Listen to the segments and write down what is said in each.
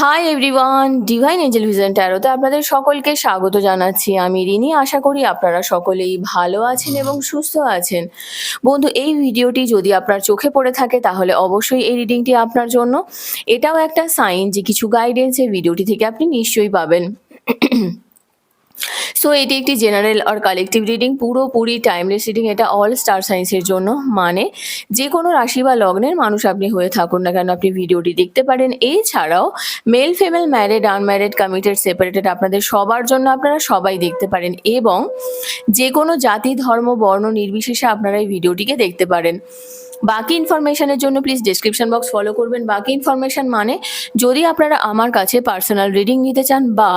High everyone, divine angel vision ট্যারোতে আপনাদের সকলকে স্বাগত জানাচ্ছি। আমি রিনি। আশা করি আপনারা সকলেই ভালো আছেন এবং সুস্থ আছেন। বন্ধু, এই ভিডিওটি যদি আপনার চোখে পড়ে থাকে তাহলে অবশ্যই এই রিডিংটি আপনার জন্য। এটাও একটা সাইন যে কিছু গাইডেন্স এই ভিডিওটি থেকে আপনি নিশ্চয়ই পাবেন। সো এটি একটি জেনারেল আর কালেকটিভ রিডিং, পুরোপুরি টাইমলেস রিডিং। এটা অল স্টার সাইন্সের জন্য, মানে যে কোনো রাশি বা লগ্নের মানুষ আপনি হয়ে থাকুন না কেন আপনি ভিডিওটি দেখতে পারেন। এছাড়াও male female, married, unmarried, committed, separated, আপনাদের সবার জন্য আপনারা সবাই দেখতে পারেন এবং যে কোনো জাতি, ধর্ম, বর্ণ নির্বিশেষে আপনারা এই ভিডিওটিকে দেখতে পারেন। বাকি ইনফরমেশনের জন্য প্লিজ ডেসক্রিপশন বক্স ফলো করবেন। বাকি ইনফরমেশন মানে যদি আপনারা আমার কাছে পার্সোনাল রিডিং নিতে চান বা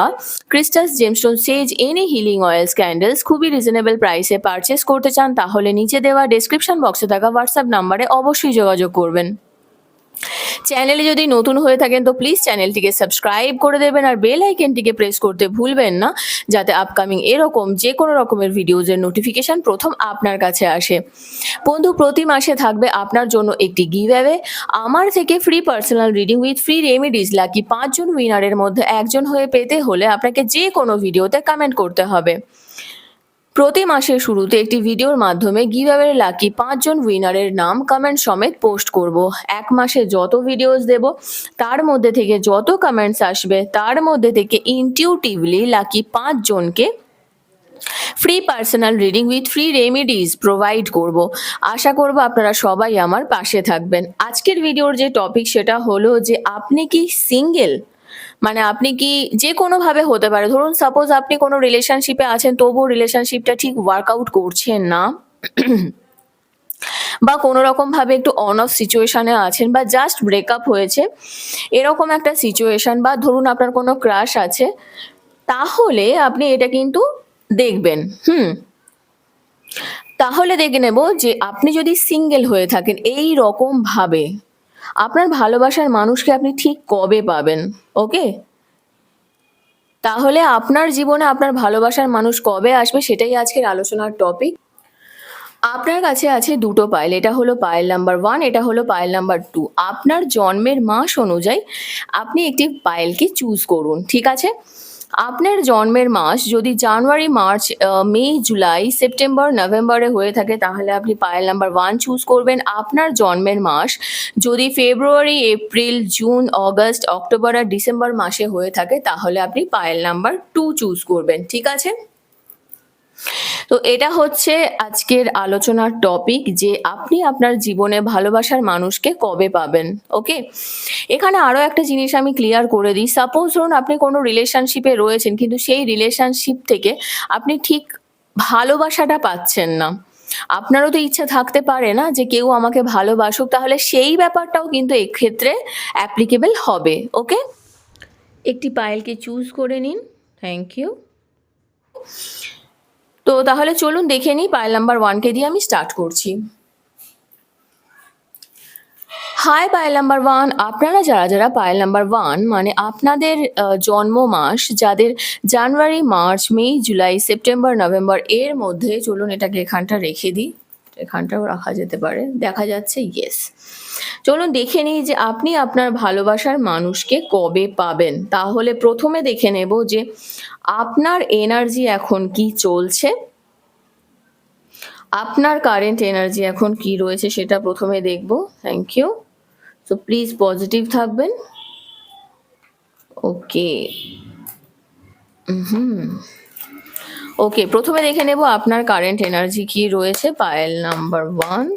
ক্রিস্টালস, জেমস্টোন, সেজ, এনি হিলিং অয়েলস, ক্যান্ডেলস খুবই রিজনেবল প্রাইসে পারচেস করতে চান তাহলে নিচে দেওয়া ডেসক্রিপশন বক্সে থাকা হোয়াটসঅ্যাপ নাম্বারে অবশ্যই যোগাযোগ করবেন। চ্যানেলে যদি নতুন হয়ে থাকেন তো প্লিজ চ্যানেলটিকে সাবস্ক্রাইব করে দেবেন আর বেল আইকনটিকে প্রেস করতে ভুলবেন না, যাতে আপকামিং এরকম যে কোনো রকমের ভিডিওজের নোটিফিকেশন প্রথম আপনার কাছে আসে। বন্ধু, প্রতি মাসে থাকবে আপনার জন্য একটি গিভঅ্যাওয়ে আমার থেকে free personal reading with free remedies. Lucky 5জন উইনারের মধ্যে একজন হয়ে পেতে হলে আপনাকে যে কোনো ভিডিওতে কমেন্ট করতে হবে। প্রতি মাসের শুরুতে একটি ভিডিওর মাধ্যমে গিভঅ্যাওয়ের লাকি 5জন উইনারের নাম কমেন্ট সমেত পোস্ট করব। এক মাসে যত ভিডিওস দেব তার মধ্যে থেকে যত কমেন্টস আসবে তার মধ্যে থেকে ইনটিউটিভলি লাকি 5জনকে free personal reading with free remedies provide করব। আশা করব আপনারা সবাই আমার পাশে থাকবেন। আজকের ভিডিওর যে টপিক সেটা হলো যে আপনি কি সিঙ্গেল, মানে আপনি কি যে কোনোভাবে হতে পারে, ধরুন সাপোজ আপনি কোনো রিলেশনশিপে আছেন তবুও রিলেশনশিপটা ঠিক ওয়ার্কআউট করছেন না, বা কোনো রকম ভাবে একটু অন অফ সিচুয়েশনে আছেন বা জাস্ট ব্রেকআপ হয়েছে এরকম একটা সিচুয়েশন, বা ধরুন আপনার কোনো ক্রাশ আছে, তাহলে আপনি এটা কিন্তু দেখবেন। তাহলে দেখে নেব যে আপনি যদি সিঙ্গেল হয়ে থাকেন এই রকম ভাবে আপনার ভালোবাসার মানুষকে আপনি ঠিক কবে পাবেন। ওকে, তাহলে আপনার জীবনে আপনার ভালোবাসার মানুষ কবে আসবে সেটাই আজকের আলোচনার টপিক। আপনার কাছে আছে দুটো পাইল, এটা হলো পাইল নাম্বার 1, এটা হলো পাইল নাম্বার 2। আপনার জন্মের মাস অনুযায়ী আপনি একটি পাইলকে চুজ করুন, ঠিক আছে? আপনার জন্মের মাস যদি জানুয়ারি, মার্চ, মে, জুলাই, সেপ্টেম্বর, নভেম্বরে হয়ে থাকে তাহলে আপনি পাইল নাম্বার 1 চুজ করবেন। আপনার জন্মের মাস যদি ফেব্রুয়ারি, এপ্রিল, জুন, অগস্ট, অক্টোবর আর ডিসেম্বর মাসে হয়ে থাকে তাহলে আপনি পাইল নাম্বার 2 চুজ করবেন, ঠিক আছে? তো এটা হচ্ছে আজকের আলোচনার টপিক যে আপনি আপনার জীবনে ভালোবাসার মানুষকে কবে পাবেন। ওকে, এখানে আরো একটা জিনিস আমি ক্লিয়ার করে দিই। সাপোজ ধরুন আপনি কোনো রিলেশনশিপে রয়েছেন কিন্তু সেই রিলেশনশিপ থেকে আপনি ঠিক ভালোবাসাটা পাচ্ছেন না, আপনারও তো ইচ্ছা থাকতে পারে না যে কেউ আমাকে ভালোবাসুক, তাহলে সেই ব্যাপারটাও কিন্তু এক্ষেত্রে অ্যাপ্লিকেবল হবে। ওকে, একটি পাইলকে চুজ করে নিন। Thank you. তো তাহলে চলুন দেখে নিই, পাইল নাম্বার 1কে দিয়ে আমি স্টার্ট করছি। হাই পাইল নাম্বার 1, আপনারা যারা যারা পাইল নাম্বার 1 মানে আপনাদের জন্ম মাস যাদের জানুয়ারি, মার্চ, মে, জুলাই, সেপ্টেম্বর, নভেম্বর এর মধ্যে, চলুন এটাকে এখানটা রেখে দিই, এখানটাও রাখা যেতে পারে, দেখা যাচ্ছে ইয়েস। চলুন দেখে নিই যে আপনি আপনার ভালোবাসার মানুষকে কবে পাবেন। তাহলে প্রথমে দেখে নেব যে আপনার এনার্জি এখন কি চলছে, আপনার কারেন্ট এনার্জি এখন কি রয়েছে সেটা প্রথমে দেখব। Thank you. So please positive থাকবেন। ওকে, ওকে, প্রথমে দেখে নেব আপনার কারেন্ট এনার্জি কি রয়েছে পাইল নাম্বার 1।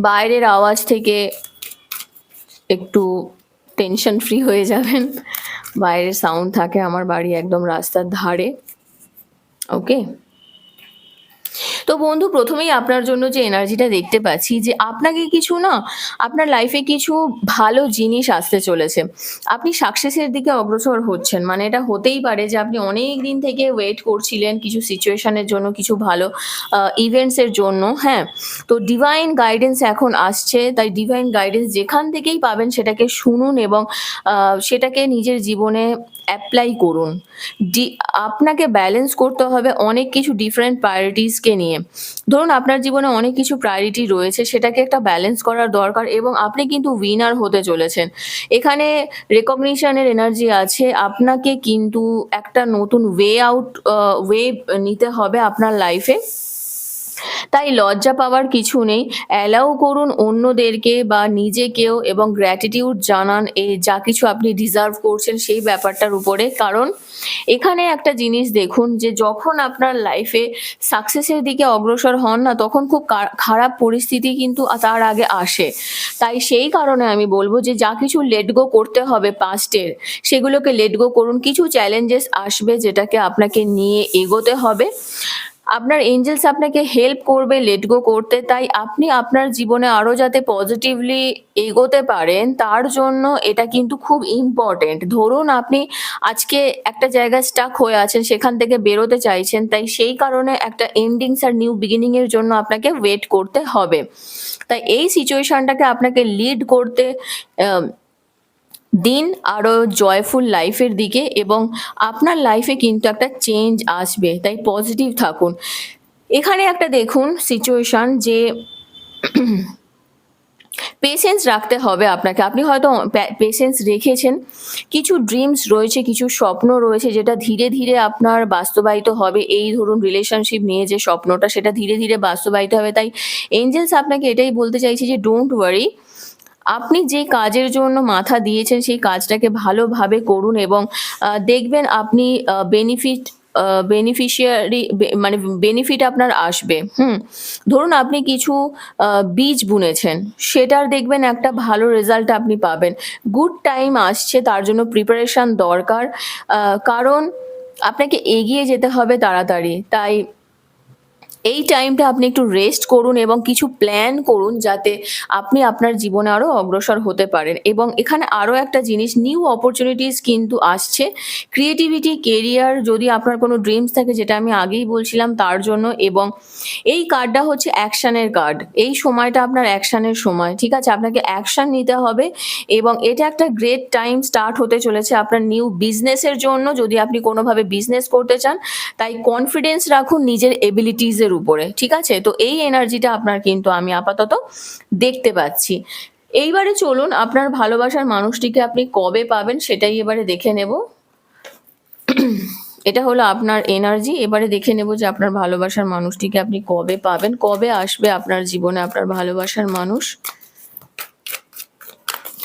বাইরের আওয়াজ থেকে একটু টেনশন ফ্রি হয়ে যাবেন। বাইরের সাউন্ড থাকে, আমার বাড়ি একদম রাস্তার ধারে। ওকে, তো বন্ধু, প্রথমেই আপনার জন্য যে এনার্জিটা দেখতে পাচ্ছি, যে আপনাকে কিছু না, আপনার লাইফে কিছু ভালো জিনিস আসতে চলেছে। আপনি সাকসেসের দিকে অগ্রসর হচ্ছেন। মানে এটা হতেই পারে যে আপনি অনেক দিন থেকে ওয়েট করছিলেন কিছু সিচুয়েশনের জন্য, কিছু ভালো ইভেন্টস এর জন্য, হ্যাঁ? তো ডিভাইন গাইডেন্স এখন আসছে। তাই ডিভাইন গাইডেন্স যেখান থেকেই পাবেন সেটাকে শুনুন এবং সেটাকে নিজের জীবনে অ্যাপ্লাই করুন। ডি আপনাকে ব্যালেন্স করতে হবে অনেক কিছু ডিফারেন্ট প্রায়োরিটিসকে নিয়ে। ধরুন আপনার জীবনে অনেক কিছু প্রায়োরিটি রয়েছে, সেটাকে একটা ব্যালেন্স করার দরকার এবং আপনি কিন্তু উইনার হতে চলেছেন। এখানে রেকগনিশনের এনার্জি আছে। আপনাকে কিন্তু একটা নতুন ওয়ে নিতে হবে আপনার লাইফে। তাই লজ্জা পাওয়ার কিছু নেই। অ্যালাউ করুন অন্যদেরকে বা নিজেকেও এবং গ্র্যাটিটিউড জানান যা কিছু আপনি ডিজার্ভ করছেন সেই ব্যাপারটার উপরে। কারণ এখানে একটা জিনিস দেখুন, যে যখন আপনার লাইফে সাকসেসের দিকে অগ্রসর হন না, তখন খুব খারাপ পরিস্থিতি কিন্তু তার আগে আসে। তাই সেই কারণে আমি বলব যে যা কিছু লেট গো করতে হবে পাস্টের, সেগুলোকে লেট গো করুন। কিছু চ্যালেঞ্জেস আসবে যেটাকে আপনাকে নিয়ে এগোতে হবে। আপনার এঞ্জেলস আপনাকে হেল্প করবে লেট গো করতে। তাই আপনি আপনার জীবনে আরো যাতে পজিটিভলি এগোতে পারেন, তার জন্য এটা কিন্তু খুব ইম্পর্টেন্ট। ধরুন আপনি আজকে একটা জায়গায় স্টাক হয়ে আছেন, সেখান থেকে বেরোতে চাইছেন, তাই সেই কারণে একটা এন্ডিংস আর নিউ বিগিনিং এর জন্য আপনাকে ওয়েট করতে হবে। তাই এই সিচুয়েশনটাকে আপনাকে লিড করতে দিন আরো জয়ফুল লাইফের দিকে, এবং আপনার লাইফে কিন্তু একটা চেঞ্জ আসবে। তাই পজিটিভ থাকুন। এখানে একটা দেখুন সিচুয়েশন, যে পেশেন্স রাখতে হবে আপনাকে। আপনি হয়তো পেশেন্স রেখেছেন, কিছু ড্রিমস রয়েছে, কিছু স্বপ্ন রয়েছে যেটা ধীরে ধীরে আপনার বাস্তবায়িত হবে। এই ধরুন রিলেশনশিপ নিয়ে যে স্বপ্নটা, সেটা ধীরে ধীরে বাস্তবায়িত হবে। তাই এঞ্জেলস আপনাকে এটাই বলতে চাইছে যে ডোন্ট ওয়ারি। আপনি যে কাজের জন্য মাথা দিয়েছেন সেই কাজটাকে ভালোভাবে করুন এবং দেখবেন আপনি বেনিফিশিয়ারি মানে বেনিফিট আপনার আসবে। ধরুন আপনি কিছু বীজ বুনেছেন, সেটার দেখবেন একটা ভালো রেজাল্ট আপনি পাবেন। গুড টাইম আসছে, তার জন্য প্রিপারেশন দরকার। কারণ আপনাকে এগিয়ে যেতে হবে তাড়াতাড়ি। তাই এই টাইমটা আপনি একটু রেস্ট করুন এবং কিছু প্ল্যান করুন, যাতে আপনি আপনার জীবনে আরো অগ্রসর হতে পারেন। এবং এখানে আরো একটা জিনিস, নিউ অপরচুনিটিস কিন্তু আসছে। ক্রিয়েটিভিটি, কেরিয়ার, যদি আপনার কোনো ড্রিমস থাকে, যেটা আমি আগেই বলছিলাম, তার জন্য। এবং এই কার্ডটা হচ্ছে অ্যাকশনের কার্ড। এই সময়টা আপনার অ্যাকশনের সময়, ঠিক আছে? আপনাকে অ্যাকশন নিতে হবে এবং এটা একটা গ্রেট টাইম স্টার্ট হতে চলেছে আপনার নিউ বিজনেসের জন্য, যদি আপনি কোনোভাবে বিজনেস করতে চান। তাই কনফিডেন্স রাখুন নিজের এবিলিটিজের উপরে, ঠিক আছে? তো এই এনার্জিটা আপনার কিন্তু আমি আপাতত দেখতে পাচ্ছি। এইবারে চলুন আপনার ভালোবাসার মানুষটিকে আপনি কবে পাবেন সেটাই এবারে দেখে নেব। এটা হলো আপনার এনার্জি। এবারে দেখে নেব যে আপনার ভালোবাসার মানুষটিকে আপনি কবে পাবেন, কবে আসবে আপনার জীবনে আপনার ভালোবাসার মানুষ।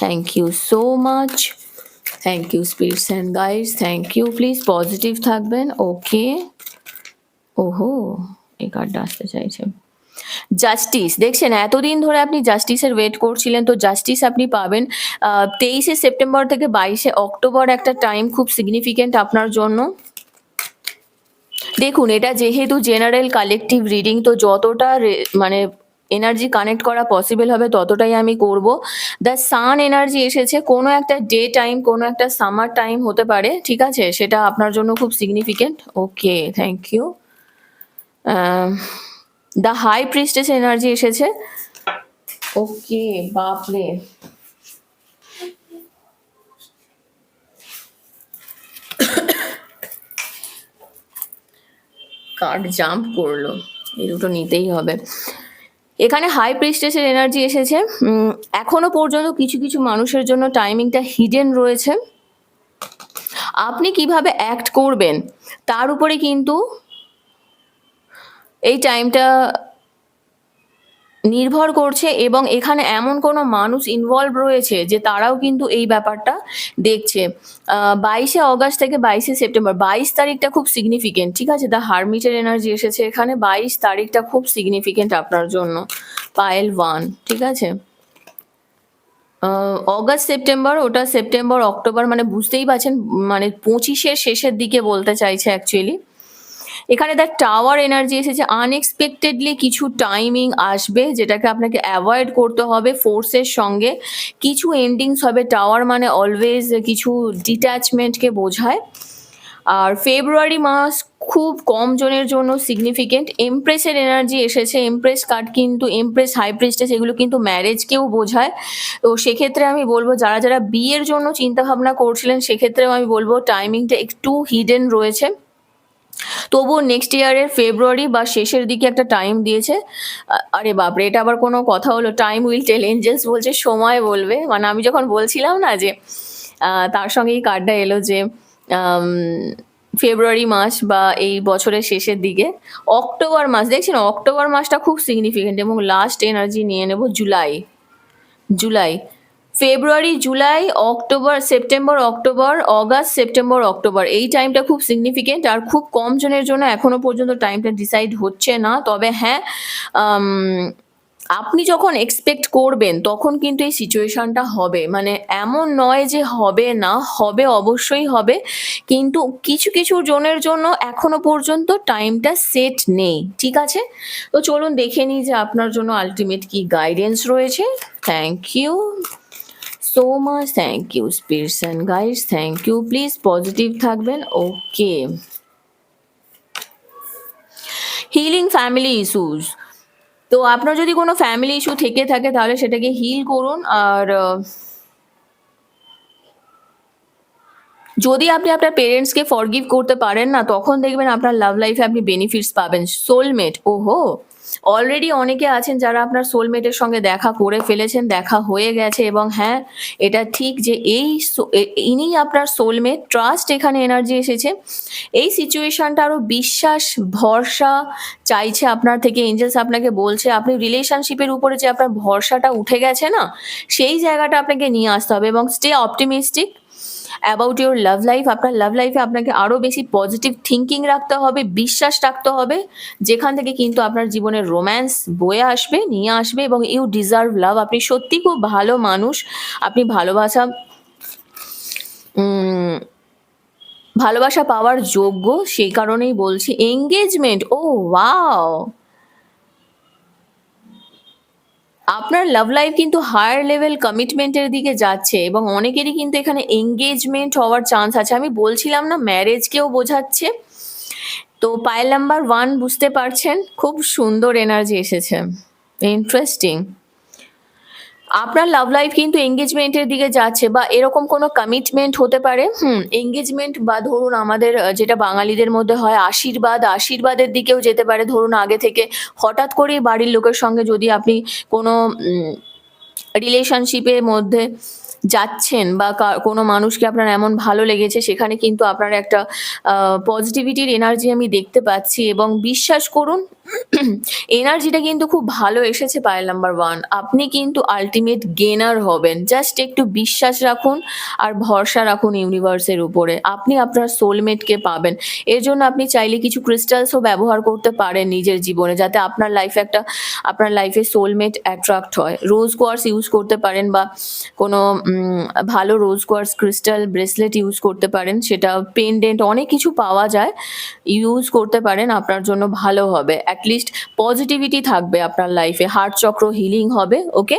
Thank you so much. Thank you spirits and guides, thank you. Please positive থাকবেন। ওকে। ওহো, এই কার্ডটা আসতে চাইছে। জাস্টিস, দেখছেন এতদিন ধরে আপনি জাস্টিসের ওয়েট করছিলেন, তো জাস্টিস আপনি পাবেন। 23শে সেপ্টেম্বর থেকে 22শে অক্টোবর একটা টাইম খুব সিগনিফিকেন্ট আপনার জন্য। দেখুন, এটা যেহেতু জেনারেল কালেকটিভ রিডিং, তো যতটা মানে এনার্জি কানেক্ট করা পসিবল হবে ততটাই আমি করব। দ্য সান এনার্জি এসেছে। কোনো একটা ডে টাইম, কোনো একটা সামার টাইম হতে পারে, ঠিক আছে? সেটা আপনার জন্য খুব significant. Okay, thank you. The high priestess energy এসেছে। ওকে, বাপরে, কার্ড জাম্প করলো, এই দুটো নিতেই হবে। এখানে হাই প্রিস্টেসের এনার্জি এসেছে। এখনো পর্যন্ত কিছু কিছু মানুষের জন্য টাইমিংটা হিডেন রয়েছে। আপনি কিভাবে অ্যাক্ট করবেন তার উপরে কিন্তু এই টাইমটা নির্ভর করছে, এবং এখানে এমন কোনো মানুষ ইনভলভ রয়েছে যে তারাও কিন্তু এই ব্যাপারটা দেখছে। 22শে অগাস্ট থেকে 22শে সেপ্টেম্বর, 22 তারিখটা খুব সিগনিফিকেন্ট, ঠিক আছে? দ্য হারমিটের এনার্জি এসেছে এখানে। 22 তারিখটা খুব সিগনিফিকেন্ট আপনার জন্য। পাইল 1, ঠিক আছে? অগাস্ট সেপ্টেম্বর, ওটা সেপ্টেম্বর অক্টোবর, মানে বুঝতেই পারছেন, মানে 25-এর শেষের দিকে বলতে চাইছে অ্যাকচুয়ালি। এখানে দ্য টাওয়ার এনার্জি এসেছে। আনএক্সপেক্টেডলি কিছু টাইমিং আসবে যেটাকে আপনাকে অ্যাভয়েড করতে হবে ফোর্সের সঙ্গে। কিছু এন্ডিংস হবে। টাওয়ার মানে অলওয়েজ কিছু ডিট্যাচমেন্টকে বোঝায়। আর ফেব্রুয়ারি মাস খুব কম জনের জন্য সিগনিফিকেন্ট। এমপ্রেসের এনার্জি এসেছে। এমপ্রেস কার্ড কিন্তু এমপ্রেস, হাই প্রিস্টেস এগুলো কিন্তু ম্যারেজকেও বোঝায়। তো সেক্ষেত্রে আমি বলবো যারা যারা বিয়ের জন্য চিন্তাভাবনা করছিলেন সেক্ষেত্রেও আমি বলবো টাইমিংটা একটু হিডেন রয়েছে। তবুও নেক্সট ইয়ারের ফেব্রুয়ারি বা শেষের দিকে একটা টাইম দিয়েছে। আরে বাপরে, এটা আবার কোনো কথা হলো? টাইম উইল টেল, এঞ্জেলস বলছে সময় বলবে। মানে আমি যখন বলছিলাম না যে তার সঙ্গে এই কার্ডটা এলো যে আম, ফেব্রুয়ারি মাস বা এই বছরের শেষের দিকে অক্টোবর মাস, দেখছেন অক্টোবর মাসটা খুব সিগনিফিকেন্ট। এবং লাস্ট এনার্জি নিয়ে নেব July. July, February, July, October, September, October, August, September, October, এই টাইমটা খুব সিগনিফিকেন্ট। আর খুব কম জনের জন্য এখনো পর্যন্ত টাইমটা ডিসাইড হচ্ছে না। তবে হ্যাঁ, আপনি যখন এক্সপেক্ট করবেন তখন কিন্তু এই সিচুয়েশনটা হবে। মানে এমন নয় যে হবে না, হবে, অবশ্যই হবে। কিন্তু কিছু কিছু জনের জন্য এখনো পর্যন্ত টাইমটা সেট নেই, ঠিক আছে? তো চলুন দেখে নিই যে আপনার জন্য আলটিমেট কি গাইডেন্স রয়েছে। Thank you so much, thank you spirits and guides, thank you. Please positive থাকবেন। Okay, healing family issues. তো আপনার যদি কোনো ফ্যামিলি ইস্যু থেকে থাকে তাহলে সেটাকে হিল করুন। আর যদি আপনি আপনার পেরেন্টসকে ফরগিভ করতে পারেন না, তখন দেখবেন আপনার লাভ লাইফে আপনি বেনিফিটস পাবেন। সোলমেট, ওহো, অলরেডি অনেকে আছেন যারা আপনার সোলমেটের সঙ্গে দেখা করে ফেলেছেন, দেখা হয়ে গেছে। এবং হ্যাঁ, এটা ঠিক যে ইনি আপনার সোলমেট। ট্রাস্ট এখানে এনার্জি এসেছে। এই সিচুয়েশনটা আরো বিশ্বাস, ভরসা চাইছে আপনার থেকে। এঞ্জেলস আপনাকে বলছে আপনি রিলেশনশিপের উপরে যে আপনার ভরসাটা উঠে গেছে না, সেই জায়গাটা আপনাকে নিয়ে আসতে হবে। এবং stay optimistic about your love life. আপনার লাভ লাইফে আপনাকে আরও বেশি পজিটিভ থিঙ্কিং রাখতে হবে, বিশ্বাস রাখতে হবে, যেখান থেকে কিন্তু আপনার জীবনের রোম্যান্স বয়ে আসবে, নিয়ে আসবে। এবং ইউ ডিজার্ভ লাভ। আপনি সত্যি খুব ভালো মানুষ। আপনি ভালোবাসা পাওয়ার যোগ্য। সেই কারণেই বলছি এঙ্গেজমেন্ট। ও ওয়াও, আপনার লাভ লাইফ কিন্তু হায়ার লেভেল কমিটমেন্টের দিকে যাচ্ছে। এবং অনেকেরই কিন্তু এখানে এঙ্গেজমেন্ট হওয়ার চান্স আছে। আমি বলছিলাম না ম্যারেজকেও বোঝাচ্ছে। তো পাইল নাম্বার 1 বুঝতে পারছেন, খুব সুন্দর এনার্জি এসেছে। ইন্টারেস্টিং। আপনার লাভ লাইফ কিন্তু এঙ্গেজমেন্টের দিকে যাচ্ছে, বা এরকম কোনো কমিটমেন্ট হতে পারে। এঙ্গেজমেন্ট, বা ধরুন আমাদের যেটা বাঙালিদের মধ্যে হয় আশীর্বাদের দিকেও যেতে পারে। ধরুন আগে থেকে হঠাৎ করেই বাড়ির লোকের সঙ্গে যদি আপনি কোনো রিলেশনশিপের মধ্যে যাচ্ছেন, বা কোনো মানুষকে আপনার এমন ভালো লেগেছে, সেখানে কিন্তু আপনার একটা পজিটিভিটির এনার্জি আমি দেখতে পাচ্ছি। এবং বিশ্বাস করুন এনার্জিটা কিন্তু খুব ভালো এসেছে। পাইল নাম্বার 1, আপনি কিন্তু আলটিমেট গেনার হবেন। জাস্ট একটু বিশ্বাস রাখুন আর ভরসা রাখুন ইউনিভার্সের উপরে। আপনি আপনার সোলমেটকে পাবেন। এর জন্য আপনি চাইলে কিছু ক্রিস্টালসও ব্যবহার করতে পারেন নিজের জীবনে, যাতে আপনার লাইফে সোলমেট অ্যাট্রাক্ট হয়। রোজ কোয়ার্স ইউজ করতে পারেন, বা কোনো ভালো রোজ কোয়ার্স ক্রিস্টাল ব্রেসলেট ইউজ করতে পারেন। সেটা পেন্ডেন্ট, অনেক কিছু পাওয়া যায়, ইউজ করতে পারেন। আপনার জন্য ভালো হবে। অ্যাটলিস্ট পজিটিভিটি থাকবে আপনার লাইফে, হার্ট চক্র হিলিং হবে। ওকে,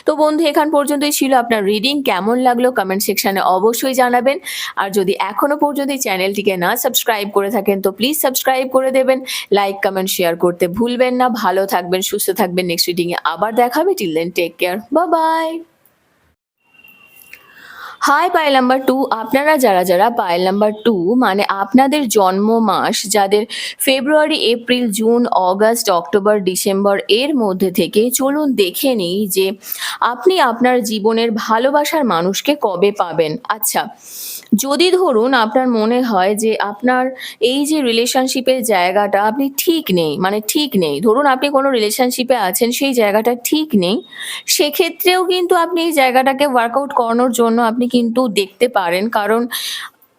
তো বন্ধু এখান পর্যন্তই ছিল আপনার রিডিং। কেমন লাগলো কমেন্ট সেকশনে অবশ্যই জানাবেন। আর যদি এখনো পর্যন্ত এই চ্যানেলটিকে না সাবস্ক্রাইব করে থাকেন তো প্লিজ সাবস্ক্রাইব করে দেবেন। লাইক, কমেন্ট, শেয়ার করতে ভুলবেন না। ভালো থাকবেন, সুস্থ থাকবেন। নেক্সট রিডিংয়ে আবার দেখাবে। Till then take care, bye bye. Hi pile number 2, আপনারা যারা যারা পাইল নাম্বার 2 মানে আপনাদের জন্ম মাস যাদের February, April, June, August, October, December এর মধ্যে থেকে, চলুন দেখে নিই যে আপনি আপনার জীবনের ভালোবাসার মানুষকে কবে পাবেন। আচ্ছা, যদি ধরুন আপনার মনে হয় যে আপনার এই যে রিলেশনশিপের জায়গাটা আপনি ঠিক নেই, মানে ঠিক নেই, ধরুন আপনি কোনো রিলেশনশিপে আছেন সেই জায়গাটা ঠিক নেই, সেক্ষেত্রেও কিন্তু আপনি এই জায়গাটাকে ওয়ার্কআউট করানোর জন্য আপনি কিন্তু দেখতে পারেন। কারণ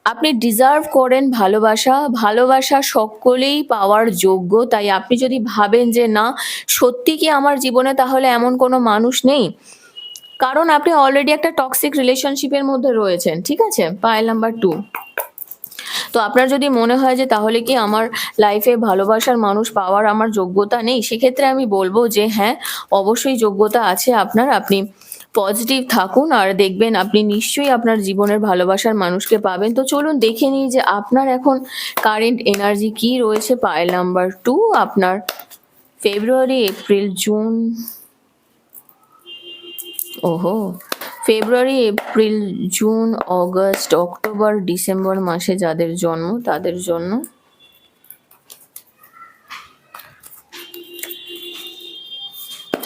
আপনি ডিজার্ভ করেন ভালোবাসা। ভালোবাসা সকলেই পাওয়ার যোগ্য। তাই আপনি যদি ভাবেন যে না, সত্যি কি আমার জীবনে তাহলে এমন কোনো মানুষ নেই, কারণ আপনি অলরেডি একটা টক্সিক রিলেশনশিপের মধ্যে রয়েছেন, ঠিক আছে? পাইল নাম্বার 2, তো আপনার যদি মনে হয় যে তাহলে কি আমার লাইফে ভালোবাসার মানুষ পাওয়ার আমার যোগ্যতা নেই, সেক্ষেত্রে আমি বলব যে হ্যাঁ, অবশ্যই যোগ্যতা আছে আপনার। আপনি পজিটিভ থাকুন আর দেখবেন আপনি নিশ্চয়ই আপনার জীবনের ভালোবাসার মানুষকে পাবেন। তো চলুন দেখে নিই যে আপনার এখন কারেন্ট এনার্জি কি রয়েছে। পাইল নাম্বার 2 আপনার ফেব্রুয়ারি, এপ্রিল, জুন, ওহো! February, April, June, August, October, December মাসে যাদের জন্ম তাদের জন্য।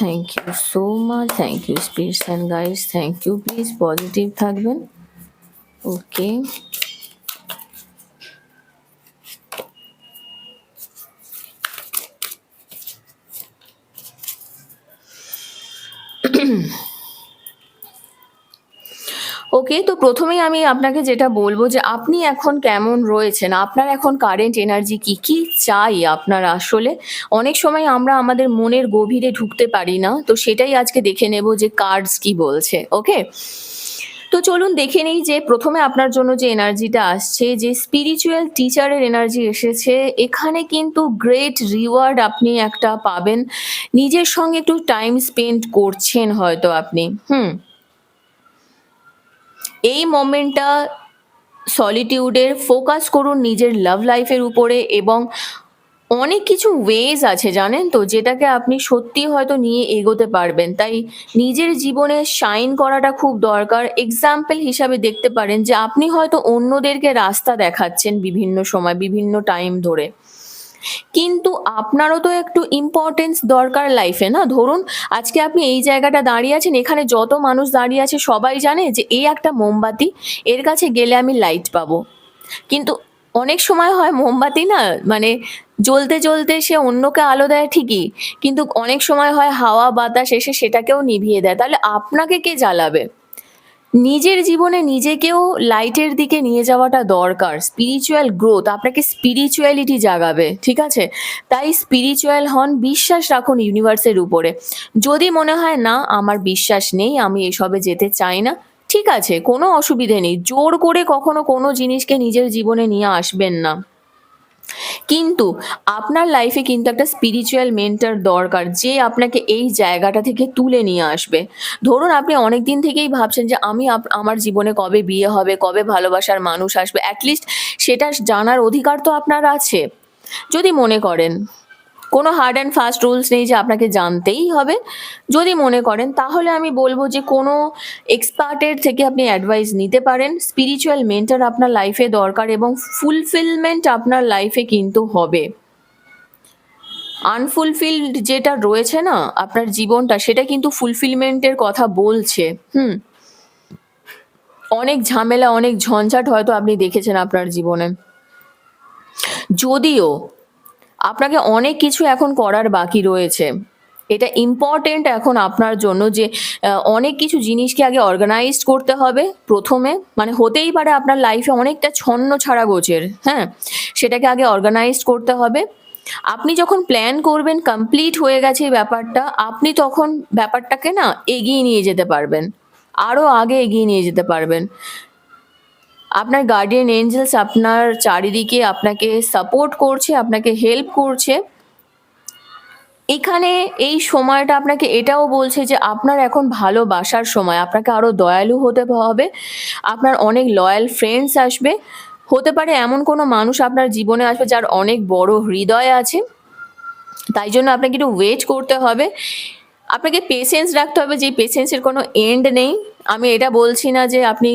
Thank you so much, thank you spirits and guides, thank you. Please positive থাকবেন। ওকে, ওকে। তো প্রথমেই আমি আপনাকে যেটা বলবো যে আপনি এখন কেমন রয়েছেন, আপনার এখন কারেন্ট এনার্জি কি, কি চাই আপনার আসলে। অনেক সময় আমরা আমাদের মনের গভীরে ঢুকতে পারি না, তো সেটাই আজকে দেখে নেব যে কার্ডস কি বলছে। ওকে, তো চলুন দেখে নিই যে প্রথমে আপনার জন্য যে এনার্জিটা আসছে, যে স্পিরিচুয়াল টিচারের এনার্জি এসেছে। এখানে কিন্তু গ্রেট রিওয়ার্ড আপনি একটা পাবেন। নিজের সঙ্গে একটু টাইম স্পেন্ড করছেন হয়তো আপনি। এই মোমেন্টটা সলিটিউডের, ফোকাস করুন নিজের লাভ লাইফের উপরে। এবং অনেক কিছু ওয়েজ আছে জানেন তো, যেটাকে আপনি সত্যি হয়তো নিয়ে এগোতে পারবেন। তাই নিজের জীবনে শাইন করাটা খুব দরকার। এক্সাম্পল হিসাবে দেখতে পারেন যে আপনি হয়তো অন্যদেরকে রাস্তা দেখাচ্ছেন বিভিন্ন সময়, বিভিন্ন টাইম ধরে, কিন্তু আপনারও তো একটু ইম্পর্টেন্স দরকার লাইফে, না? ধরুন আজকে আপনি এই জায়গাটা দাঁড়িয়ে আছেন, এখানে যত মানুষ দাঁড়িয়ে আছে সবাই জানে যে এই একটা মোমবাতি, এর কাছে গেলে আমি লাইট পাবো। কিন্তু অনেক সময় হয় মোমবাতি না, মানে জ্বলতে জ্বলতে সে অন্যকে আলো দেয় ঠিকই, কিন্তু অনেক সময় হয় হাওয়া বাতাস এসে সেটাকেও নিভিয়ে দেয়। তাহলে আপনাকে কে জ্বালাবে? নিজের জীবনে নিজেকেও লাইটের দিকে নিয়ে যাওয়াটা দরকার। স্পিরিচুয়াল গ্রোথ আপনাকে স্পিরিচুয়ালিটি জাগাবে, ঠিক আছে? তাই স্পিরিচুয়াল হন, বিশ্বাস রাখুন ইউনিভার্সের উপরে। যদি মনে হয় না আমার বিশ্বাস নেই, আমি এসবে যেতে চাই না, ঠিক আছে, কোনো অসুবিধে নেই। জোর করে কখনো কোনো জিনিসকে নিজের জীবনে নিয়ে আসবেন না। কিন্তু আপনার লাইফে কিন্তু একটা স্পিরিচুয়াল মেন্টর দরকার, যে আপনাকে এই জায়গাটা থেকে তুলে নিয়ে আসবে। ধরুন আপনি অনেক দিন থেকেই ভাবছেন যে আমি আমার জীবনে কবে বিয়ে হবে, কবে ভালোবাসার মানুষ আসবে। অ্যাটলিস্ট সেটা জানার অধিকার তো আপনার আছে। যদি মনে করেন, কোনো হার্ড অ্যান্ড ফাস্ট রুলস নেই যে আপনাকে জানতেই হবে। যদি মনে করেন তাহলে আমি বলবো যে কোনো এক্সপার্টের থেকে আপনি অ্যাডভাইস নিতে পারেন। স্পিরিচুয়াল মেন্টর আপনার লাইফে দরকার এবং ফুলফিলমেন্ট আপনার লাইফে কিন্তু হবে। আনফুলফিলড যেটা রয়েছে না আপনার জীবনটা, সেটা কিন্তু ফুলফিলমেন্টের কথা বলছে। অনেক ঝামেলা, অনেক ঝঞ্ঝাট হয়তো আপনি দেখেছেন আপনার জীবনে, যদিও আপনাকে অনেক কিছু এখন করার বাকি রয়েছে। এটা ইম্পর্টেন্ট এখন আপনার জন্য যে অনেক কিছু জিনিসকে আগে অর্গানাইজড করতে হবে প্রথমে। মানে হতেই পারে আপনার লাইফে অনেকটা ছন্ন ছাড়া গোছের, হ্যাঁ, সেটাকে আগে অর্গানাইজড করতে হবে। আপনি যখন প্ল্যান করবেন কমপ্লিট হয়ে গেছে এই ব্যাপারটা, আপনি তখন ব্যাপারটাকে না এগিয়ে নিয়ে যেতে পারবেন, আরও আগে এগিয়ে নিয়ে যেতে পারবেন। আপনার গার্ডিয়ান এঞ্জেলস আপনার চারিদিকে আপনাকে সাপোর্ট করছে, আপনাকে হেল্প করছে। এখানে এই সময়টা আপনাকে এটাও বলছে যে আপনার এখন ভালোবাসার সময়, আপনাকে আরও দয়ালু হতে হবে। আপনার অনেক লয়াল ফ্রেন্ডস আসবে। হতে পারে এমন কোনো মানুষ আপনার জীবনে আসবে যার অনেক বড় হৃদয় আছে, তাই জন্য আপনাকে একটু ওয়েট করতে হবে। আপনাকে পেশেন্স রাখতে হবে, যে পেশেন্সের কোনো এন্ড নেই। আমি এটা বলছি না যে আপনি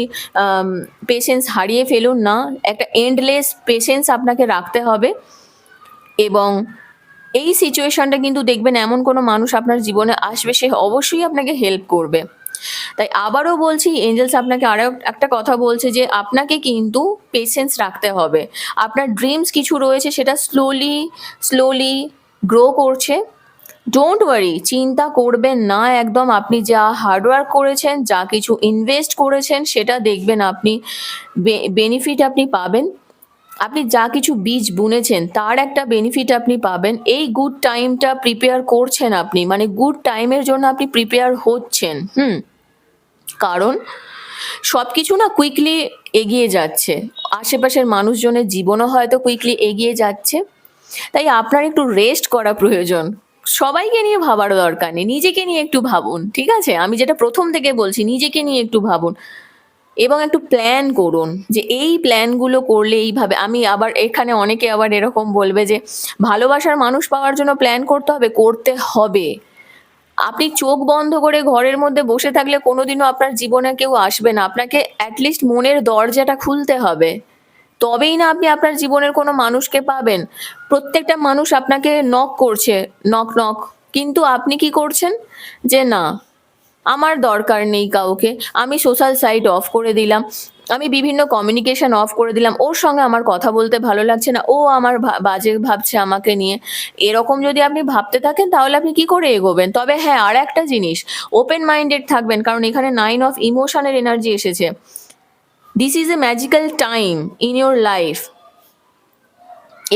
পেশেন্স হারিয়ে ফেলুন, না, একটা এন্ডলেস পেশেন্স আপনাকে রাখতে হবে। এবং এই সিচুয়েশনটা কিন্তু দেখবেন এমন কোনো মানুষ আপনার জীবনে আসবে, সে অবশ্যই আপনাকে হেল্প করবে। তাই আবারও বলছি, এঞ্জেলস আপনাকে আরও একটা কথা বলছে যে আপনাকে কিন্তু পেশেন্স রাখতে হবে। আপনার ড্রিমস কিছু রয়েছে, সেটা স্লোলি স্লোলি গ্রো করছে। ডোন্ট ওয়ারি, চিন্তা করবেন না একদম। আপনি যা হার্ডওয়ার্ক করেছেন, যা কিছু ইনভেস্ট করেছেন, সেটা দেখবেন আপনি বেনিফিট আপনি পাবেন। আপনি যা কিছু বীজ বুনেছেন তার একটা বেনিফিট আপনি পাবেন। এই গুড টাইমটা প্রিপেয়ার করছেন আপনি, মানে গুড টাইমের জন্য আপনি প্রিপেয়ার হচ্ছেন। কারণ সবকিছু না কুইকলি এগিয়ে যাচ্ছে। আশেপাশের মানুষজনের জীবনও হয়তো কুইকলি এগিয়ে যাচ্ছে। তাই আপনার একটু রেস্ট করা প্রয়োজন। সবাইকে নিয়ে ভাবার দরকার নেই। নিজেকে নিয়ে একটু ভাবুন। ঠিক আছে? আমি যেটা ১ম থেকে বলছি, নিজেকে নিয়ে একটু ভাবুন এবং একটু প্ল্যান করুন যে এই প্ল্যানগুলো করলে এইভাবে আমি আবার এখানে অনেকে আবার এরকম বলবে যে ভালোবাসার মানুষ পাওয়ার জন্য প্ল্যান করতে হবে, করতে হবে। আপনি চোখ বন্ধ করে ঘরের মধ্যে বসে থাকলে কোনোদিনও আপনার জীবনে কেউ আসবে না। আপনাকে এট লিস্ট মনের দরজাটা খুলতে হবে। তবেই না আপনি আপনার জীবনের কোনো মানুষকে পাবেন। প্রত্যেকটা মানুষ আপনাকে নক করছে, নক, নক। কিন্তু আপনি কি করছেন? যে না, আমার দরকার নেই কাউকে। আমি সোশ্যাল সাইট অফ করে দিলাম। আমি বিভিন্ন কমিউনিকেশন অফ করে দিলাম। ওর সঙ্গে আমার কথা বলতে ভালো লাগছে না। ও আমার বাজে ভাবছে আমাকে নিয়ে। এরকম যদি আপনি ভাবতে থাকেন তাহলে আপনি কি করে এগোবেন? তবে হ্যাঁ, আরেকটা জিনিস, ওপেন মাইন্ডেড থাকবেন কারণ এখানে 9 অফ ইমোশনের এনার্জি এসেছে। This is a magical time in your life.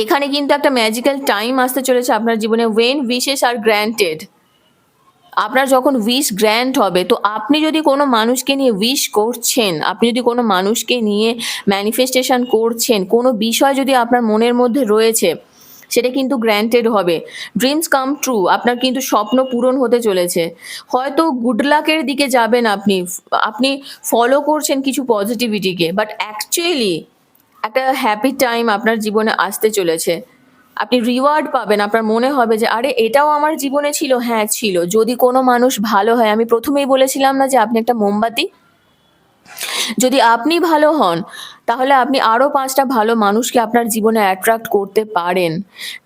এখানে কিন্তু একটা ম্যাজিক্যাল টাইম আসতে চলেছে আপনার জীবনে when wishes are granted। আপনার যখন উইশ গ্র্যান্ট হবে তো আপনি যদি কোনো মানুষকে নিয়ে উইশ করছেন, আপনি যদি কোনো মানুষকে নিয়ে ম্যানিফেস্টেশন করছেন, কোনো বিষয় যদি আপনার মনের মধ্যে রয়েছে সেটা কিন্তু গ্র্যান্টেড হবে। ড্রিমস কাম ট্রু, আপনার কিন্তু স্বপ্ন পূরণ হতে চলেছে। হয়তো গুড লাকের দিকে যাবেন আপনি, আপনি ফলো করছেন কিছু পজিটিভিটিকে, বাট অ্যাকচুয়ালি একটা হ্যাপি টাইম আপনার জীবনে আসতে চলেছে। আপনি রিওয়ার্ড পাবেন, আপনার মনে হবে যে আরে এটাও আমার জীবনে ছিল। হ্যাঁ ছিল। যদি কোনো মানুষ ভালো হয়, আমি প্রথমেই বলেছিলাম না যে আপনি একটা মোমবাতি? যদি আপনি ভালো হন তাহলে আপনি আরও ৫টা ভালো মানুষকে আপনার জীবনে অ্যাট্রাক্ট করতে পারেন।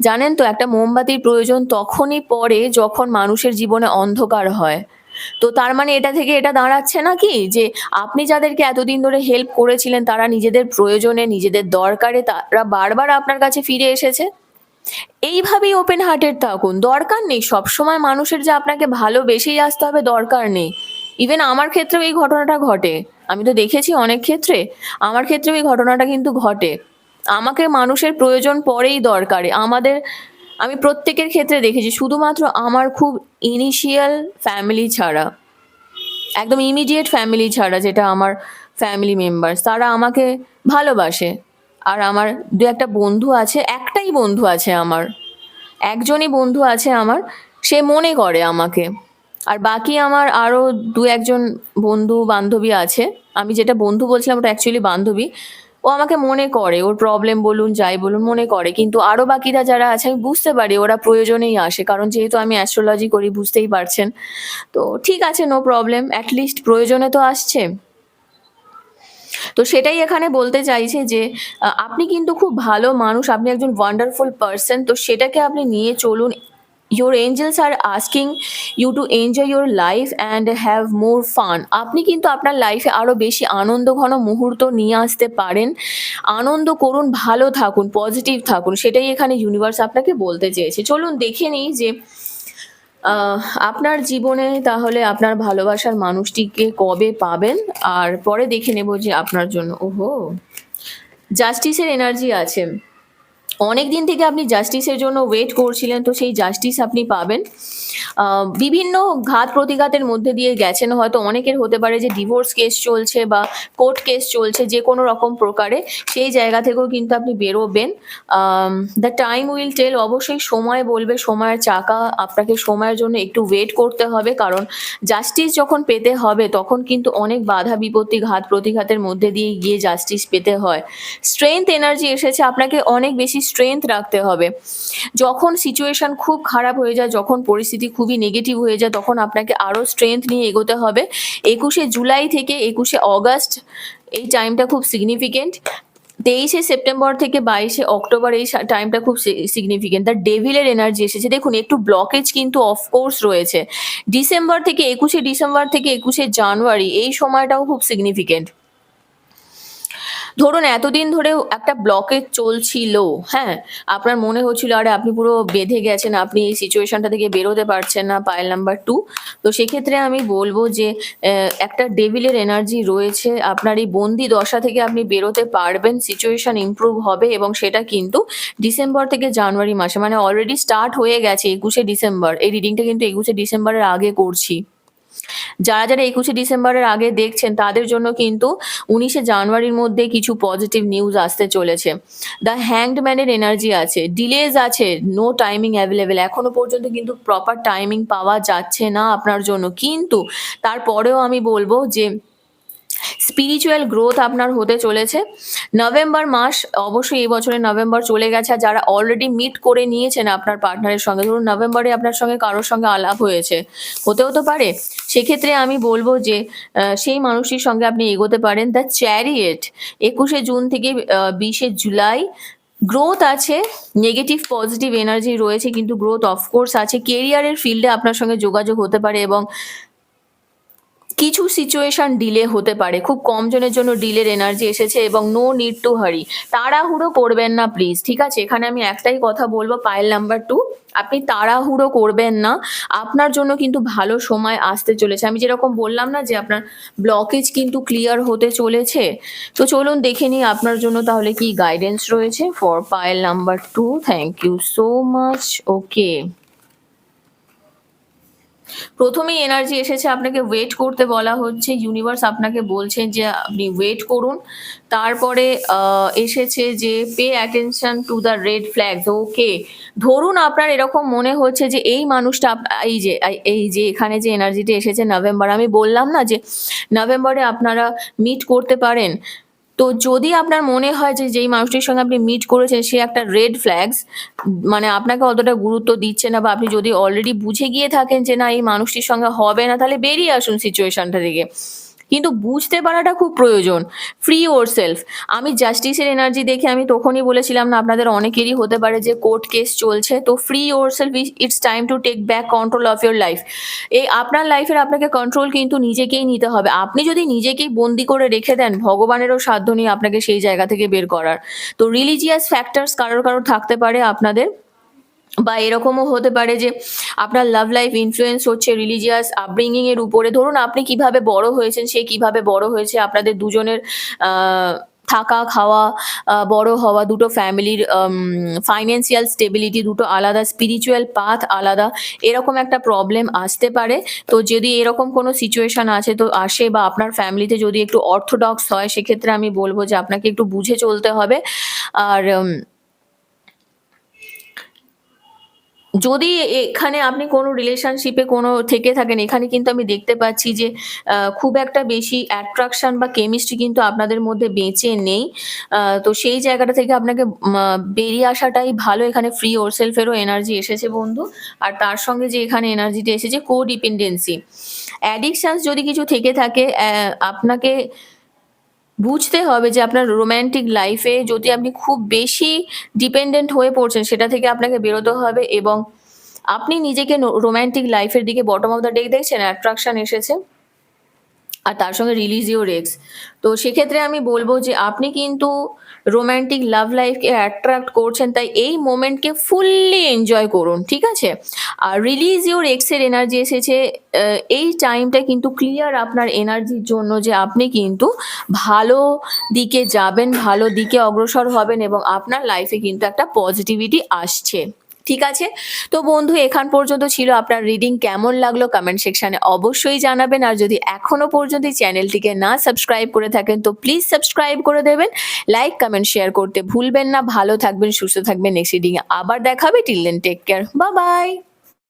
জানেন তো, একটা মোমবাতির প্রয়োজন তখনই পড়ে যখন মানুষের জীবনে অন্ধকার হয়। তো তার মানে এটা থেকে এটা দাঁড়াচ্ছে না কি যে আপনি যাদেরকে এতদিন ধরে হেল্প করেছিলেন তারা নিজেদের প্রয়োজনে, নিজেদের দরকারে তারা বারবার আপনার কাছে ফিরে এসেছে? এইভাবেই ওপেন হার্টেড থাকুন। দরকার নেই সবসময় মানুষের যে আপনাকে ভালোবেসেই আসতে হবে, দরকার নেই। ইভেন আমার ক্ষেত্রেও এই ঘটনাটা ঘটে। আমি তো দেখেছি অনেক ক্ষেত্রে। আমার ক্ষেত্রেও এই ঘটনাটা কিন্তু ঘটে। আমাকে মানুষের প্রয়োজন পড়েই দরকারে। আমি প্রত্যেকের ক্ষেত্রে দেখেছি, শুধুমাত্র আমার খুব ইনিশিয়াল ফ্যামিলি ছাড়া, একদম ইমিডিয়েট ফ্যামিলি ছাড়া, যেটা আমার ফ্যামিলি মেম্বার্স, তারা আমাকে ভালোবাসে। আর আমার ২-১টা বন্ধু আছে, একটাই বন্ধু আছে আমার। একজনই বন্ধু আছে আমার, সে মনে করে আমাকে। আর বাকি আমার আরও ২-১ জন বন্ধু-বান্ধবী আছে। আমি যেটা বন্ধু বলছিলাম ওটা অ্যাকচুয়ালি বান্ধবী। ও আমাকে মনে করে, ওর প্রবলেম বলুন, যাই বলুন মনে করে। কিন্তু আরও বাকিরা যারা আছে আমি বুঝতে পারি ওরা প্রয়োজনেই আসে। কারণ যেহেতু আমি অ্যাস্ট্রোলজি করি, বুঝতেই পারছেন। তো ঠিক আছে, নো প্রবলেম। অ্যাট লিস্ট প্রয়োজনে তো আসছে। তো সেটাই এখানে বলতে চাইছি যে আপনি কিন্তু খুব ভালো মানুষ, আপনি একজন ওয়ান্ডারফুল পারসন। তো সেটাকে আপনি নিয়ে চলুন। Your angels are asking you to enjoy your life and have more fun. আপনি কিন্তু আপনার লাইফে আরও বেশি আনন্দঘন মুহূর্ত নিয়ে আসতে পারেন। আনন্দ করুন, ভালো থাকুন, পজিটিভ থাকুন। সেটাই এখানে ইউনিভার্স আপনাকে বলতে চেয়েছে। চলুন দেখে নিই যে আপনার জীবনে তাহলে আপনার ভালোবাসার মানুষটিকে কবে পাবেন, আর পরে দেখে নেব যে আপনার জন্য ওহো, জাস্টিসের এনার্জি আছে। অনেক দিন থেকে আপনি জাস্টিসের জন্য ওয়েট করছিলেন, তো সেই জাস্টিস আপনি পাবেন। বিভিন্ন ঘাত প্রতিঘাতের মধ্যে দিয়ে গেছেন, হয়তো অনেকের হতে পারে যে ডিভোর্স কেস চলছে বা কোর্ট কেস চলছে, যে কোনো রকম প্রকারে সেই জায়গা থেকেও কিন্তু আপনি বেরোবেন। দ্য টাইম উইল টেল, অবশ্যই সময় বলবে, সময়ের চাকা, আপনাকে সময়ের জন্য একটু ওয়েট করতে হবে। কারণ জাস্টিস যখন পেতে হবে তখন কিন্তু অনেক বাধা বিপত্তি, ঘাত প্রতিঘাতের মধ্যে দিয়ে গিয়ে জাস্টিস পেতে হয়। স্ট্রেংথ এনার্জি এসেছে, আপনাকে অনেক বেশি স্ট্রেংথ রাখতে হবে। যখন সিচুয়েশন খুব খারাপ হয়ে যায়, যখন পরিস্থিতি খুবই নেগেটিভ হয়ে যায়, তখন আপনাকে আরও স্ট্রেংথ নিয়ে এগোতে হবে। ২১শে জুলাই থেকে ২১শে অগাস্ট এই টাইমটা খুব সিগনিফিকেন্ট। ২৩শে সেপ্টেম্বর থেকে ২২শে অক্টোবর এই টাইমটা খুব সিগনিফিকেন্ট। দ্য ডেভিলের এনার্জি এসেছে। দেখুন একটু ব্লকেজ কিন্তু অফকোর্স রয়েছে। ডিসেম্বর থেকে ২১শে ডিসেম্বর থেকে ২১শে জানুয়ারি এই সময়টাও খুব সিগনিফিকেন্ট। ধরুন এতদিন ধরেও একটা ব্লকেজ চলছিল, হ্যাঁ, আপনার মনে হচ্ছিল আরে আপনি পুরো বেঁধে গেছেন, আপনি এই সিচুয়েশনটা থেকে বেরোতে পারছেন না, পাইল নাম্বার 2। তো সেক্ষেত্রে আমি বলবো যে একটা ডেভিলের এনার্জি রয়েছে। আপনার এই বন্দি দশা থেকে আপনি বেরোতে পারবেন, সিচুয়েশন ইমপ্রুভ হবে এবং সেটা কিন্তু ডিসেম্বর থেকে জানুয়ারি মাসে, মানে অলরেডি স্টার্ট হয়ে গেছে ২১শে ডিসেম্বর। এই রিডিংটা কিন্তু ২১শে ডিসেম্বরের আগে করছি। যারা যারা 21শে ডিসেম্বরের আগে দেখছেন তাদের জন্য কিন্তু 19শে জানুয়ারির মধ্যে কিছু পজিটিভ নিউজ আসতে চলেছে। দ্য হ্যাংড ম্যানের এনার্জি আছে, ডিলেজ আছে, নো টাইমিং অ্যাভেলেবেল, এখনো পর্যন্ত কিন্তু প্রপার টাইমিং পাওয়া যাচ্ছে না আপনার জন্য। কিন্তু তারপরেও আমি বলবো যে স্পিরিচুয়াল গ্রোথ আপনার হতে চলেছে। নভেম্বর মাস, অবশ্যই এই বছরের নভেম্বর চলে গেছে, আর যারা অলরেডি মিট করে নিয়েছেন আপনার পার্টনারের সঙ্গে, ধরুন নভেম্বরে আপনার সঙ্গে কারোর সঙ্গে আলাপ হয়েছে, হতেও তো পারে, সেক্ষেত্রে আমি বলবো যে সেই মানুষটির সঙ্গে আপনি এগোতে পারেন। দ্য চ্যারিয়েট 21শে জুন থেকে 20শে জুলাই, গ্রোথ আছে, নেগেটিভ পজিটিভ এনার্জি রয়েছে কিন্তু গ্রোথ অফকোর্স আছে। কেরিয়ারের ফিল্ডে আপনার সঙ্গে যোগাযোগ হতে পারে এবং কিছু সিচুয়েশন ডিলে হতে পারে, খুব কম জনের জন্য ডিলের এনার্জি এসেছে এবং নো নিড টু হারি, তাড়াহুড়ো করবেন না প্লিজ, ঠিক আছে? এখানে আমি একটাই কথা বলবো, পাইল নাম্বার 2, আপনি তাড়াহুড়ো করবেন না, আপনার জন্য কিন্তু ভালো সময় আসতে চলেছে। আমি যেরকম বললাম না যে আপনার ব্লকেজ কিন্তু ক্লিয়ার হতে চলেছে, তো চলুন দেখে নিই আপনার জন্য তাহলে কি গাইডেন্স রয়েছে for pile number 2। Thank you so much. Okay, প্রথমেই এনার্জি এসেছে, আপনাকে ওয়েট করতে বলা হচ্ছে, ইউনিভার্স আপনাকে বলছেন যে আপনি ওয়েট করুন। তারপরে এসেছে যে pay attention to the red flags. Okay, ধরুন আপনার এরকম মনে হচ্ছে যে এই মানুষটা এই যে এখানে যে এনার্জিটা এসেছে নভেম্বর, আমি বললাম না যে নভেম্বরে আপনারা মিট করতে পারেন। তো যদি আপনার মনে হয় যে যেই মানুষটির সঙ্গে আপনি মিট করেছেন সে একটা রেড ফ্ল্যাগস, মানে আপনাকে অতটা গুরুত্ব দিচ্ছে না, বা আপনি যদি অলরেডি বুঝে গিয়ে থাকেন যে না এই মানুষটির সঙ্গে হবে না, তাহলে বেরিয়ে আসুন সিচুয়েশনটা থেকে। কিন্তু বুঝতে পারাটা খুব প্রয়োজন। ফ্রি ওর সেলফ। আমি জাস্টিসের এনার্জি দেখে আমি তখনই বলেছিলাম না আপনাদের অনেকেরই হতে পারে যে কোর্ট কেস চলছে, তো free yourself, it's time to take back control of your life. এই আপনার লাইফের আপনাকে কন্ট্রোল কিন্তু নিজেকেই নিতে হবে। আপনি যদি নিজেকেই বন্দি করে রেখে দেন, ভগবানেরও সাধ্য নেই আপনাকে সেই জায়গা থেকে বের করার। তো রিলিজিয়াস ফ্যাক্টরস কারোর কারোর থাকতে পারে আপনাদের, বা এরকমও হতে পারে যে আপনার লাভ লাইফ ইনফ্লুয়েন্স হচ্ছে রিলিজিয়াস আপব্রিঙ্গিং এর উপরে। ধরুন আপনি কিভাবে বড় হয়েছেন, সে কিভাবে বড় হয়েছে, আপনাদের দুজনের থাকা খাওয়া, বড় হওয়া, দুটো ফ্যামিলির ফাইন্যান্সিয়াল স্টেবিলিটি দুটো আলাদা, স্পিরিচুয়াল পাথ আলাদা, এরকম একটা প্রবলেম আসতে পারে। তো যদি এরকম কোনো সিচুয়েশন আছে তো আসে, বা আপনার ফ্যামিলিতে যদি একটু অর্থোডক্স হয়, সেক্ষেত্রে আমি বলবো যে আপনাকে একটু বুঝে চলতে হবে। আর যদি এখানে আপনি কোনো রিলেশনশিপে কোনো থেকে থাকেন, এখানে কিন্তু আমি দেখতে পাচ্ছি যে খুব একটা বেশি অ্যাট্রাকশন বা কেমিস্ট্রি কিন্তু আপনাদের মধ্যে বেঁচে নেই। তো সেই জায়গাটা থেকে আপনাকে বেরিয়ে আসাটাই ভালো। এখানে ফ্রি ওরসেলফেরও এনার্জি এসেছে বন্ধু। আর তার সঙ্গে যে এখানে এনার্জিটা এসেছে কোডিপেন্ডেন্সি, অ্যাডিকশনস যদি কিছু থেকে থাকে, আপনাকে বুঝতে হবে যে আপনার রোম্যান্টিক লাইফে যদি আপনি খুব বেশি ডিপেন্ডেন্ট হয়ে পড়ছেন, সেটা থেকে আপনাকে বেরোতে হবে এবং আপনি নিজেকে রোম্যান্টিক লাইফের দিকে, বটম অফ দ্য ডেক দেখছেন অ্যাট্রাকশন এসেছে আর তার সঙ্গে রিলিজ ইউর এক্স। তো সেক্ষেত্রে আমি বলবো যে আপনি কিন্তু রোম্যান্টিক লাভ লাইফকে অ্যাট্রাক্ট করছেন, তাই এই মোমেন্টকে ফুললি এনজয় করুন, ঠিক আছে? আর রিলিজ ইউর এক্সের এনার্জি এসেছে, এই টাইমটা কিন্তু ক্লিয়ার আপনার এনার্জির জন্য যে আপনি কিন্তু ভালো দিকে যাবেন, ভালো দিকে অগ্রসর হবেন এবং আপনার লাইফে কিন্তু একটা পজিটিভিটি আসছে, ঠিক আছে? তো বন্ধু, এখান পর্যন্ত ছিল আপনার রিডিং। কেমন লাগলো কমেন্ট সেকশনে অবশ্যই জানাবেন। আর যদি এখনো পর্যন্ত এই চ্যানেলটিকে না সাবস্ক্রাইব করে থাকেন তো প্লিজ সাবস্ক্রাইব করে দেবেন। লাইক কমেন্ট শেয়ার করতে ভুলবেন না। ভালো থাকবেন, সুস্থ থাকবেন। নেক্সট রিডিং আবার দেখাবে। Till then take care, bye by.